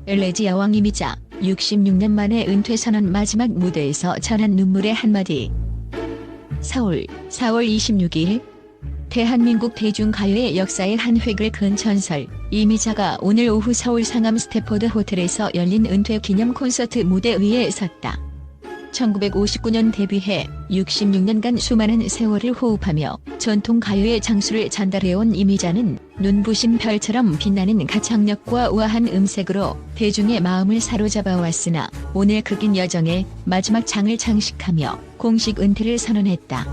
엘레지 여왕 이미자 66년 만에 은퇴 선언 마지막 무대에서 전한 눈물의 한마디. 서울 4월 26일 대한민국 대중가요의 역사의 한 획을 그은 전설 이미자가 오늘 오후 서울 상암 스태포드 호텔에서 열린 은퇴 기념 콘서트 무대 위에 섰다. 1959년 데뷔해 66년간 수많은 세월을 호흡하며 전통 가요의 장수를 전달해온 이미자는 눈부신 별처럼 빛나는 가창력과 우아한 음색으로 대중의 마음을 사로잡아 왔으나 오늘 그 긴 여정의 마지막 장을 장식하며 공식 은퇴를 선언했다.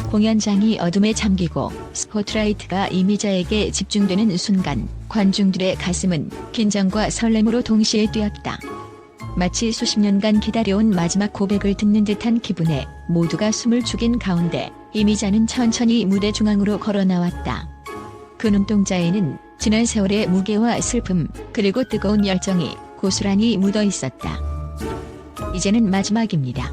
공연장이 어둠에 잠기고 스포트라이트가 이미자에게 집중되는 순간 관중들의 가슴은 긴장과 설렘으로 동시에 뛰었다. 마치 수십 년간 기다려온 마지막 고백을 듣는 듯한 기분에 모두가 숨을 죽인 가운데 이미자는 천천히 무대 중앙으로 걸어 나왔다. 그 눈동자에는 지난 세월의 무게와 슬픔 그리고 뜨거운 열정이 고스란히 묻어 있었다. 이제는 마지막입니다.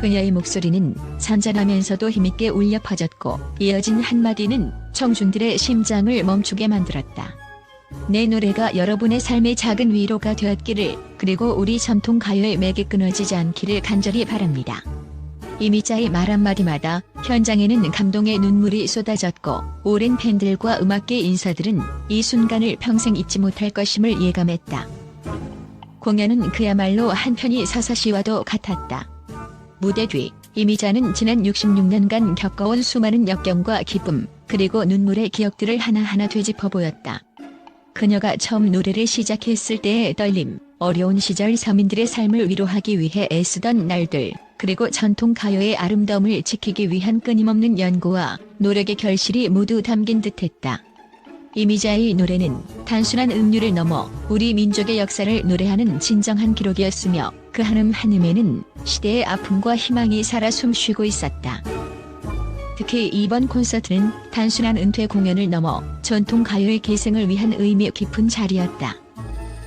그녀의 목소리는 잔잔하면서도 힘있게 울려 퍼졌고 이어진 한마디는 청중들의 심장을 멈추게 만들었다. 내 노래가 여러분의 삶의 작은 위로가 되었기를, 그리고 우리 전통 가요의 맥이 끊어지지 않기를 간절히 바랍니다. 이미자의 말 한마디마다 현장에는 감동의 눈물이 쏟아졌고 오랜 팬들과 음악계 인사들은 이 순간을 평생 잊지 못할 것임을 예감했다. 공연은 그야말로 한편이 서사시와도 같았다. 무대 뒤 이미자는 지난 66년간 겪어온 수많은 역경과 기쁨 그리고 눈물의 기억들을 하나하나 되짚어 보였다. 그녀가 처음 노래를 시작했을 때의 떨림, 어려운 시절 서민들의 삶을 위로하기 위해 애쓰던 날들, 그리고 전통 가요의 아름다움을 지키기 위한 끊임없는 연구와 노력의 결실이 모두 담긴 듯했다. 이미자의 노래는 단순한 음률을 넘어 우리 민족의 역사를 노래하는 진정한 기록이었으며 그 한음 한음에는 시대의 아픔과 희망이 살아 숨쉬고 있었다. 특히 이번 콘서트는 단순한 은퇴 공연을 넘어 전통 가요의 계승을 위한 의미 깊은 자리였다.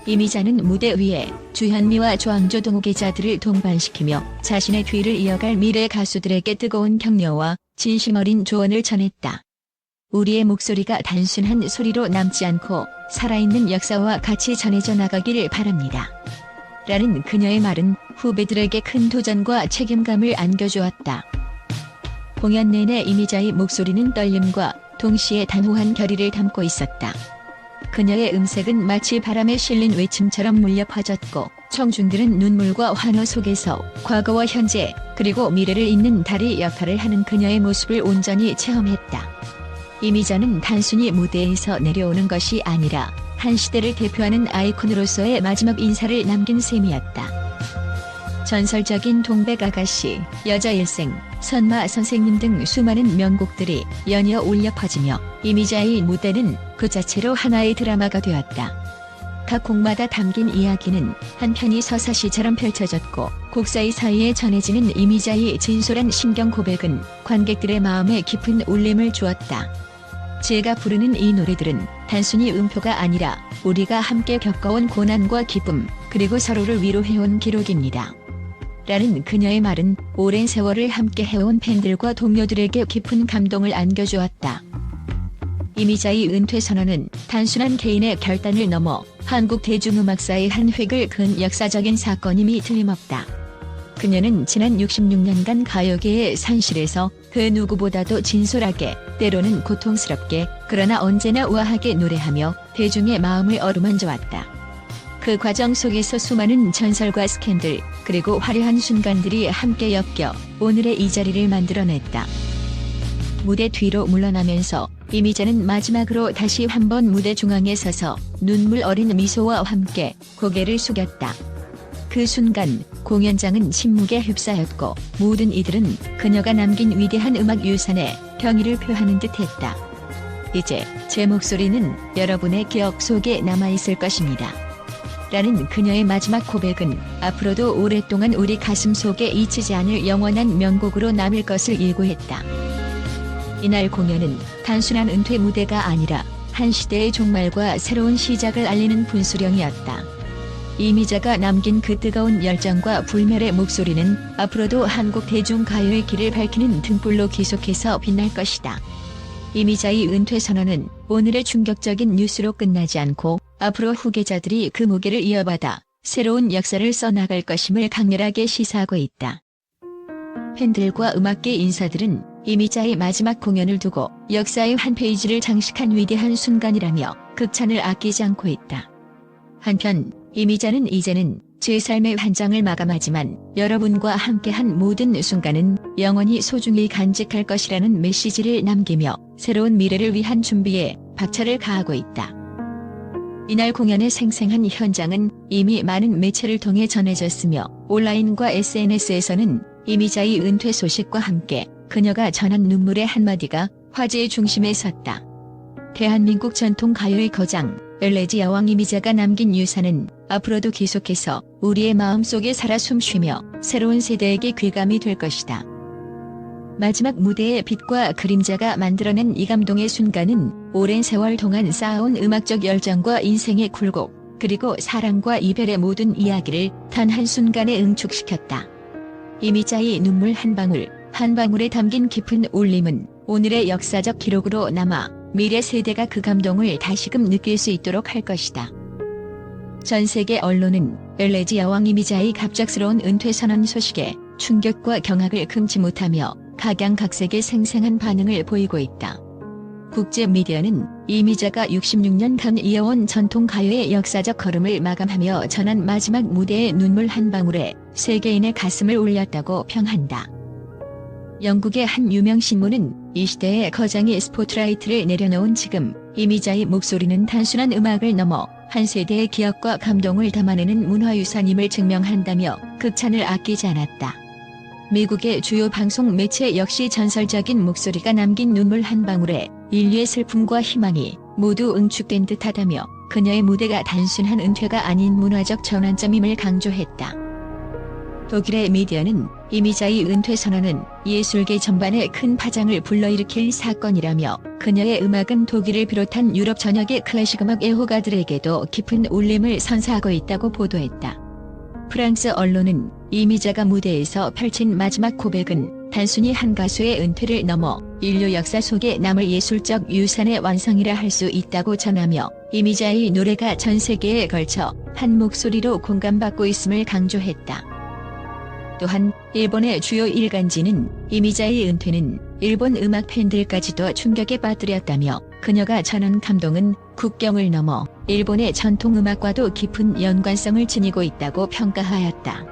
이미자는 무대 위에 주현미와 조항조 등의 계자들을 동반시키며 자신의 뒤를 이어갈 미래 가수들에게 뜨거운 격려와 진심 어린 조언을 전했다. 우리의 목소리가 단순한 소리로 남지 않고 살아있는 역사와 같이 전해져 나가기를 바랍니다. 라는 그녀의 말은 후배들에게 큰 도전과 책임감을 안겨주었다. 공연 내내 이미자의 목소리는 떨림과 동시에 단호한 결의를 담고 있었다. 그녀의 음색은 마치 바람에 실린 외침처럼 울려 퍼졌고 청중들은 눈물과 환호 속에서 과거와 현재 그리고 미래를 잇는 다리 역할을 하는 그녀의 모습을 온전히 체험했다. 이미자는 단순히 무대에서 내려오는 것이 아니라 한 시대를 대표하는 아이콘으로서의 마지막 인사를 남긴 셈이었다. 전설적인 동백 아가씨, 여자 일생, 선마 선생님 등 수많은 명곡들이 연이어 울려 퍼지며 이미자의 무대는 그 자체로 하나의 드라마가 되었다. 각 곡마다 담긴 이야기는 한편이 서사시처럼 펼쳐졌고 곡 사이사이에 전해지는 이미자의 진솔한 심경 고백은 관객들의 마음에 깊은 울림을 주었다. 제가 부르는 이 노래들은 단순히 음표가 아니라 우리가 함께 겪어온 고난과 기쁨 그리고 서로를 위로해온 기록입니다. 라는 그녀의 말은 오랜 세월을 함께 해온 팬들과 동료들에게 깊은 감동을 안겨주었다. 이미자의 은퇴 선언은 단순한 개인의 결단을 넘어 한국 대중음악사의 한 획을 그은 역사적인 사건임이 틀림없다. 그녀는 지난 66년간 가요계의 산실에서 그 누구보다도 진솔하게, 때로는 고통스럽게, 그러나 언제나 우아하게 노래하며 대중의 마음을 어루만져 왔다. 그 과정 속에서 수많은 전설과 스캔들, 그리고 화려한 순간들이 함께 엮여 오늘의 이 자리를 만들어냈다. 무대 뒤로 물러나면서 이미자는 마지막으로 다시 한번 무대 중앙에 서서 눈물 어린 미소와 함께 고개를 숙였다. 그 순간 공연장은 침묵에 휩싸였고 모든 이들은 그녀가 남긴 위대한 음악 유산에 경의를 표하는 듯했다. 이제 제 목소리는 여러분의 기억 속에 남아있을 것입니다. 라는 그녀의 마지막 고백은 앞으로도 오랫동안 우리 가슴 속에 잊히지 않을 영원한 명곡으로 남을 것을 예고했다. 이날 공연은 단순한 은퇴 무대가 아니라 한 시대의 종말과 새로운 시작을 알리는 분수령이었다. 이미자가 남긴 그 뜨거운 열정과 불멸의 목소리는 앞으로도 한국 대중가요의 길을 밝히는 등불로 계속해서 빛날 것이다. 이미자의 은퇴 선언은 오늘의 충격적인 뉴스로 끝나지 않고 앞으로 후계자들이 그 무게를 이어받아 새로운 역사를 써나갈 것임을 강렬하게 시사하고 있다. 팬들과 음악계 인사들은 이미자의 마지막 공연을 두고 역사의 한 페이지를 장식한 위대한 순간이라며 극찬을 아끼지 않고 있다. 한편 이미자는 이제는 제 삶의 한 장을 마감하지만 여러분과 함께한 모든 순간은 영원히 소중히 간직할 것이라는 메시지를 남기며 새로운 미래를 위한 준비에 박차를 가하고 있다. 이날 공연의 생생한 현장은 이미 많은 매체를 통해 전해졌으며 온라인과 SNS에서는 이미자의 은퇴 소식과 함께 그녀가 전한 눈물의 한마디가 화제의 중심에 섰다. 대한민국 전통 가요의 거장 엘레지 여왕 이미자가 남긴 유산은 앞으로도 계속해서 우리의 마음속에 살아 숨쉬며 새로운 세대에게 귀감이 될 것이다. 마지막 무대의 빛과 그림자가 만들어낸 이 감동의 순간은 오랜 세월 동안 쌓아온 음악적 열정과 인생의 굴곡, 그리고 사랑과 이별의 모든 이야기를 단 한순간에 응축시켰다. 이미자의 눈물 한 방울, 한 방울에 담긴 깊은 울림은 오늘의 역사적 기록으로 남아 미래 세대가 그 감동을 다시금 느낄 수 있도록 할 것이다. 전 세계 언론은 엘레지 여왕 이미자의 갑작스러운 은퇴 선언 소식에 충격과 경악을 금치 못하며 각양각색의 생생한 반응을 보이고 있다. 국제 미디어는 이미자가 66년간 이어온 전통 가요의 역사적 걸음을 마감하며 전한 마지막 무대의 눈물 한 방울에 세계인의 가슴을 울렸다고 평한다. 영국의 한 유명 신문은 이 시대의 거장이 스포트라이트를 내려놓은 지금 이미자의 목소리는 단순한 음악을 넘어 한 세대의 기억과 감동을 담아내는 문화유산임을 증명한다며 극찬을 아끼지 않았다. 미국의 주요 방송 매체 역시 전설적인 목소리가 남긴 눈물 한 방울에 인류의 슬픔과 희망이 모두 응축된 듯하다며 그녀의 무대가 단순한 은퇴가 아닌 문화적 전환점임을 강조했다. 독일의 미디어는 이미자의 은퇴 선언은 예술계 전반에 큰 파장을 불러일으킬 사건이라며 그녀의 음악은 독일을 비롯한 유럽 전역의 클래식 음악 애호가들에게도 깊은 울림을 선사하고 있다고 보도했다. 프랑스 언론은 이미자가 무대에서 펼친 마지막 고백은 단순히 한 가수의 은퇴를 넘어 인류 역사 속에 남을 예술적 유산의 완성이라 할 수 있다고 전하며 이미자의 노래가 전 세계에 걸쳐 한 목소리로 공감받고 있음을 강조했다. 또한 일본의 주요 일간지는 이미자의 은퇴는 일본 음악 팬들까지도 충격에 빠뜨렸다며 그녀가 전한 감동은 국경을 넘어 일본의 전통 음악과도 깊은 연관성을 지니고 있다고 평가하였다.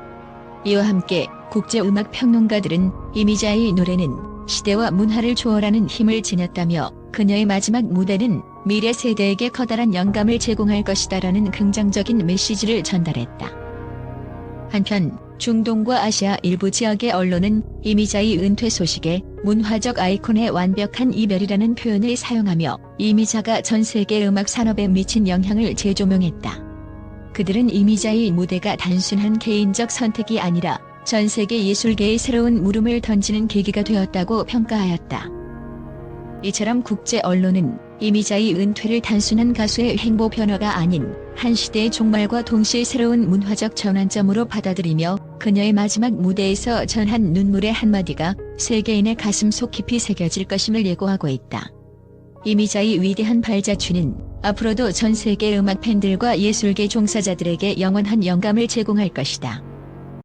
이와 함께 국제음악 평론가들은 이미자의 노래는 시대와 문화를 초월하는 힘을 지녔다며 그녀의 마지막 무대는 미래 세대에게 커다란 영감을 제공할 것이다라는 긍정적인 메시지를 전달했다. 한편 중동과 아시아 일부 지역의 언론은 이미자의 은퇴 소식에 문화적 아이콘의 완벽한 이별이라는 표현을 사용하며 이미자가 전 세계 음악 산업에 미친 영향을 재조명했다. 그들은 이미자의 무대가 단순한 개인적 선택이 아니라 전 세계 예술계의 새로운 물음을 던지는 계기가 되었다고 평가하였다. 이처럼 국제 언론은 이미자의 은퇴를 단순한 가수의 행보 변화가 아닌 한 시대의 종말과 동시에 새로운 문화적 전환점으로 받아들이며 그녀의 마지막 무대에서 전한 눈물의 한마디가 세계인의 가슴 속 깊이 새겨질 것임을 예고하고 있다. 이미자의 위대한 발자취는 앞으로도 전 세계 음악 팬들과 예술계 종사자들에게 영원한 영감을 제공할 것이다.